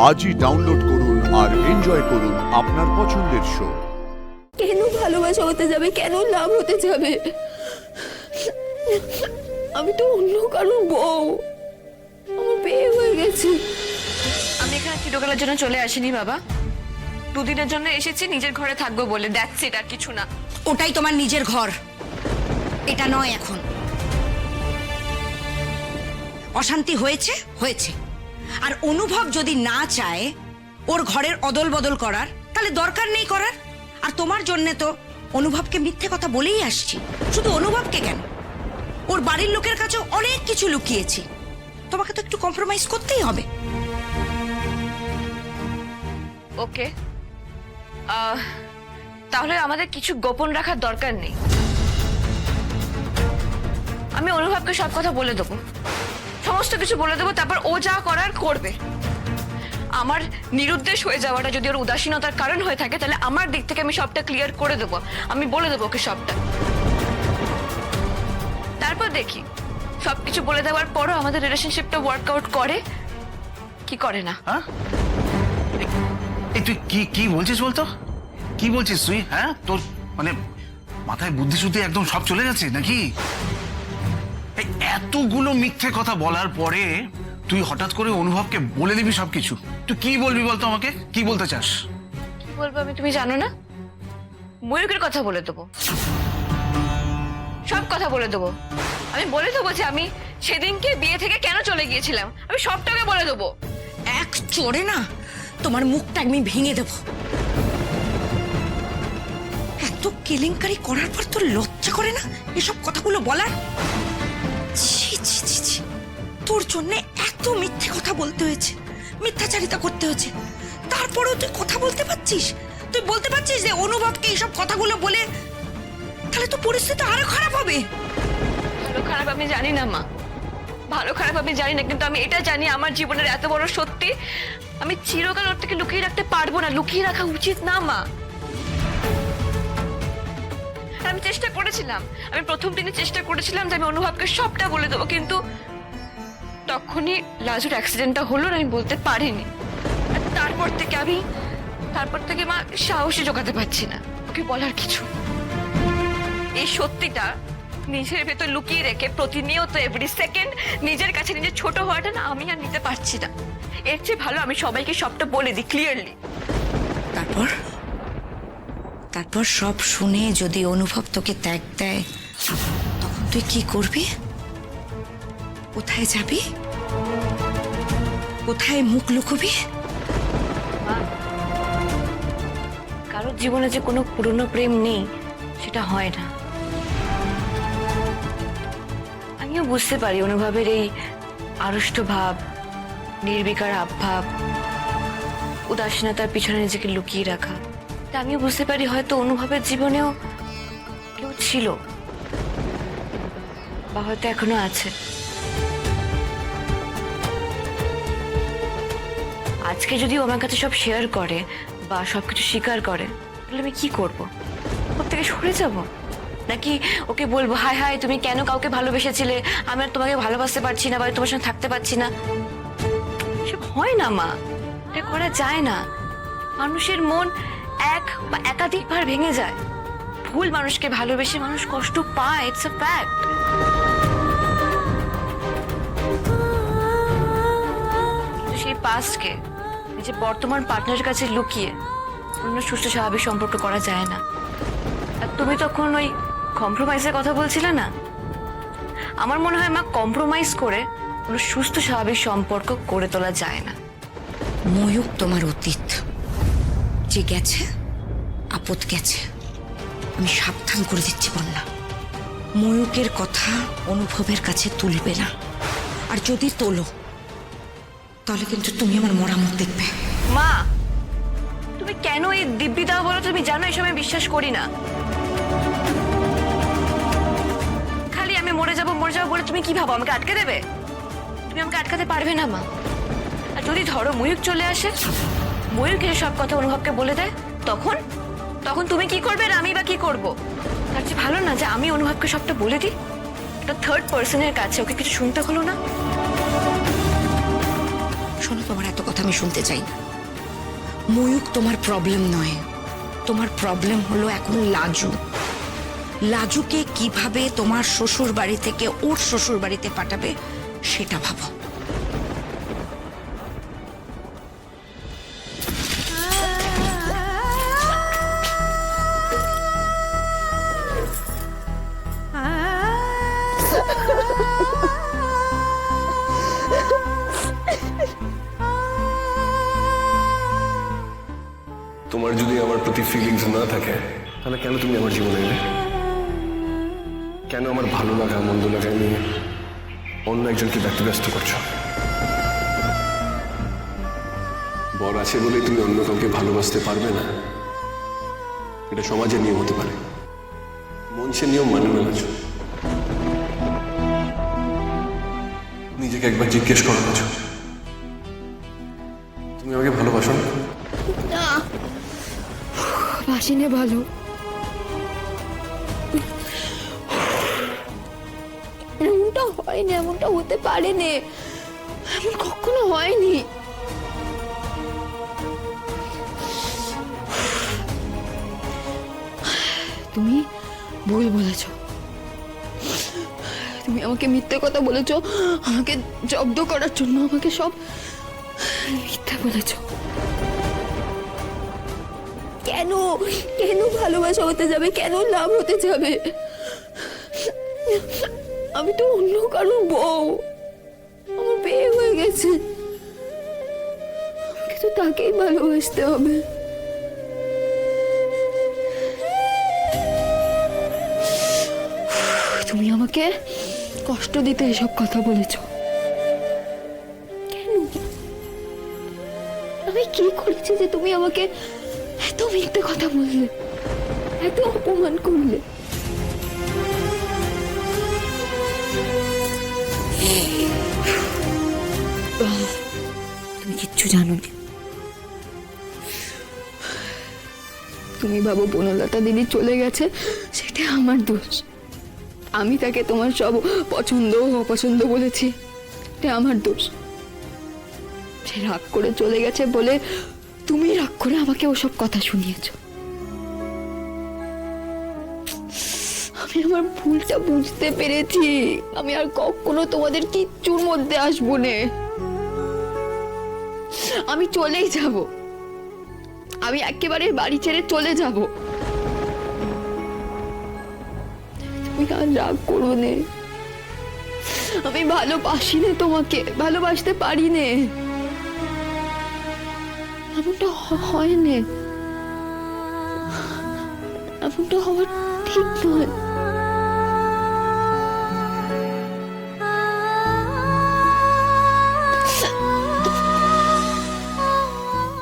আজই ডাউনলোড করুন আর এনজয় করুন আপনার পছন্দের শো। কেন ভালোবাসা হতে যাবে, কেন লাভ হতে যাবে? আমি তো অন্য কারোর বউ, আমার বিয়ে হয়ে গেছে। আমি এখানে চিরকালের জন্য চলে আসিনি বাবা, দুদিনের জন্য এসেছি নিজের ঘরে থাকবো বলে, দ্যাটস ইট, আর কিছু না। ওটাই তোমার নিজের ঘর, এটা নয়। এখন অশান্তি হয়েছে হয়েছে, আর অনুভব যদি না চায় ওর ঘরের অদল বদল করার, তাহলে দরকার নেই করার। আর তোমার জন্যে তো অনুভবকে মিথ্যে কথা বলেই আসছি। শুধু অনুভবকে কেন, ওর বাড়ির লোকের কাছেও অনেক কিছু লুকিয়েছি। তোমাকে তো একটু কম্প্রোমাইজ করতেই হবে। ওকে, তাহলে আমাদের কিছু গোপন রাখার দরকার নেই। আমি অনুভবকে সব কথা বলে দেবো, সমস্ত কিছু বলে দেবো, তারপর ও যা করার করবে। আমার নিরুদ্দেশ হয়ে যাওয়াটা যদি ওর উদাসীনতার কারণ হয়ে থাকে, তাহলে আমার দিক থেকে আমি সবটা ক্লিয়ার করে দেবো, আমি বলে দেবো ওকে সবটা। তারপর দেখি সবকিছু বলে দেওয়ার পরও আমাদের রিলেশনশিপটা ওয়ার্কআউট করে কি করে না। হ্যাঁ, এই তুই কি কি বলছিস বলতো? কি বলছিস তুই? হ্যাঁ, তোর মানে মাথায় বুদ্ধি শুদ্ধি একদম সব চলে গেছে নাকি? এই এতগুলো মিথ্যে কথা বলার পরে তুই হঠাৎ করে অনুভবকে বলে দিবি সবকিছু? তুই কি বলবি বলতো আমাকে? কি বলতে চাস? কি বলবো আমি, তুমি জানো না? ময়ূকের কথা বলে দেবো, সব কথা বলে দেবো। আমি বলে দেবো যে আমি সেদিনকে বিয়ে থেকে কেন চলে গিয়েছিলাম, আমি সবটাকে বলে দেবো। এক চড়ে না তোমার মুখটা আমি ভেঙে দেব। এত কেলেঙ্কারি করার পর তোর লজ্জা করে না এসব কথাগুলো বলার? ছি ছি ছি ছি, তোর জন্য এত মিথ্যে কথা বলতে হয়েছে, মিথ্যাচারিতা করতে হয়েছে, তারপরেও তুই কথা বলতে পারছিস? তুই বলতে পারছিস যে অনুভবকে এইসব কথাগুলো বলে তাহলে তো পরিস্থিতি আরো খারাপ হবে। ভালো খারাপ আমি জানি না মা, ভালো খারাপ আমি জানি না, কিন্তু আমি এটা জানি আমার জীবনের এত বড় সত্যি আমি চিরকাল ওর থেকে লুকিয়ে রাখতে পারবো না, লুকিয়ে রাখা উচিত না মা। আমি চেষ্টা করেছিলাম, আমি প্রথম দিনে চেষ্টা করেছিলাম যে আমি অনুভবকে সবটা বলে দেবো, কিন্তু তখনই লাজুর অ্যাক্সিডেন্টটা হলো, আমি বলতে পারিনি। আর তারপর থেকে মা সাহসী জোগাতে পারছি না ওকে বলার কিছু। এই সত্যিটা নিজের ভেতর লুকিয়ে রেখে প্রতিনিয়ত এভরি সেকেন্ড নিজের কাছে নিজের ছোট হওয়াটা না আমি আর নিতে পারছি না। এর চেয়ে ভালো আমি সবাইকে সবটা বলে দিই ক্লিয়ারলি। তারপর সব শুনে যদি অনুভব তোকে ত্যাগ দেয়, তখন তুই কি করবি? কোথায় যাবি? কোথায় মুখ লুকোবি? কারোর জীবনে যে কোনো পুরনো প্রেম নেই সেটা হয় না। আমিও বুঝতে পারি অনুভবের এই আড়ষ্ট ভাব, নির্বিকার আবভাব, উদাসীনতার পিছনে নিজেকে লুকিয়ে রাখা। তা আমিও বুঝতে পারি হয়তো অনুভবের জীবনেও কেউ ছিল, বা হয়তো এখনো আছে। আজকে যদি ও আমার কাছে সব শেয়ার করে বা সবকিছু স্বীকার করে, তাহলে আমি কি করব? ওর থেকে সরে যাব, নাকি ওকে বলবো হায় হায় তুমি কেন কাউকে ভালোবেসেছিলে, আমি আর তোমাকে ভালোবাসতে পারছি না বা তোমার সঙ্গে থাকতে পারছি না? সব হয় না মা, এটা করা যায় না। মানুষের মন এক বা একাধিকবার ভেঙে যায়। ভুল মানুষকে ভালোবেসে মানুষ কষ্ট পায়, ইটস আ ফ্যাক্ট। সেই পাস্টকে নিজের বর্তমান পার্টনারের কাছে লুকিয়ে অন্য সুস্থ স্বাভাবিক সম্পর্ক করা যায় না। আর তুমি তখন ওই কম্প্রোমাইজের কথা বলছিলে না, আমার মনে হয় মা কম্প্রোমাইজ করে কোনো সুস্থ স্বাভাবিক সম্পর্ক করে তোলা যায় না। ময়ূক তোমার অতীত, যে গেছে আপদ গেছে। আমি সাবধান করে দিচ্ছি বন্যা, ময়ূকের কথা অনুভবের কাছে তুলবে না, আর যদি তোলো তাহলে কিন্তু তুমি আমার মরা মুখ দেখবে। মা তুমি কেন এই দিব্যি দাও বলো? তুমি জানো এসব আমি বিশ্বাস করি না। খালি আমি মরে যাবো বলে তুমি কি ভাবো আমাকে আটকে দেবে? তুমি আমাকে আটকাতে পারবে না মা। আর যদি ধরো ময়ূক চলে আসে, ময়ূক এসে সব কথা অনুভবকে বলে দেয়, তখন তখন তুমি কি করবে আর আমি বা কি করবো? তার চেয়ে ভালো না যে আমি অনুভবকে সবটা বলে দিই, একটা থার্ড পার্সনের কাছে, ওকে কিছু শুনতে হলো না। শোনো, তোমার এত কথা আমি শুনতে চাই না। ময়ূক তোমার প্রবলেম নয়, তোমার প্রবলেম হলো এখন লাজু। লাজুকে কিভাবে তোমার শ্বশুর বাড়ি থেকে ওর শ্বশুর বাড়িতে পাঠাবে সেটা ভাবো। তোমার যদি আমার প্রতি ফিলিংস না থাকে তাহলে কেন তুমি আমার জীবনে এলে? কেন আমার ভালো লাগা মন্দ লাগা নিয়ে অন্য একজনকে ব্যতিব্যস্ত করছো? বর আছে বলেই তুমি অন্য কাউকে ভালোবাসতে পারবে না, এটা সমাজের নিয়ম হতে পারে, মন সে নিয়ম মানে না। লাজু, নিজেকে একবার জিজ্ঞেস করো লাজু, তুমি আমাকে ভালোবাসো না? না, বাসিনে ভালো। এমনটা হয়নি, এমনটা হতে পারেনি, এমন কখনো হয়নি। তুমি ভুল বলেছ, তুমি আমাকে মিথ্যে কথা বলেছ, আমাকে জব্দ করার জন্য আমাকে সব মিথ্যা বলেছ। কেন কেন ভালোবাসা হতে যাবে, কেন লাভ হতে যাবে? আমি তো অন্য কারো বউ, আমার বিয়ে হয়ে গেছে, আমাকে তো তাকেই ভালোবাসতে হবে। তুমি আমাকে কষ্ট দিতে এসব কথা বলেছ কেন? আমি কি করেছি যে তুমি আমাকে এত মিথ্যে কথা বললে, এত অপমান করলে? তুমি কিচ্ছু জানো না। তুমি ভাবো বনলতা দিদি চলে গেছে সেটা আমার দোষ, আমি তাকে তোমার সব পছন্দ অপছন্দ বলেছি, এটা আমার দোষ। সে রাগ করে চলে গেছে বলে তুমি রাগ করে আমাকে ওসব কথা শুনিয়েছ। আমি আমার ভুলটা বুঝতে পেরেছি, আমি আর কখনো তোমাদের কিচ্ছুর মধ্যে আসবো না। আমি চলেই যাব, আমি একেবারে বাড়ি ছেড়ে চলে যাব। তুমি আর রাগ করো নে, আমি ভালোবাসি না তোমাকে, ভালোবাসতে পারি না, এমনটা হয় না, এমনটা হওয়া ঠিক নয়।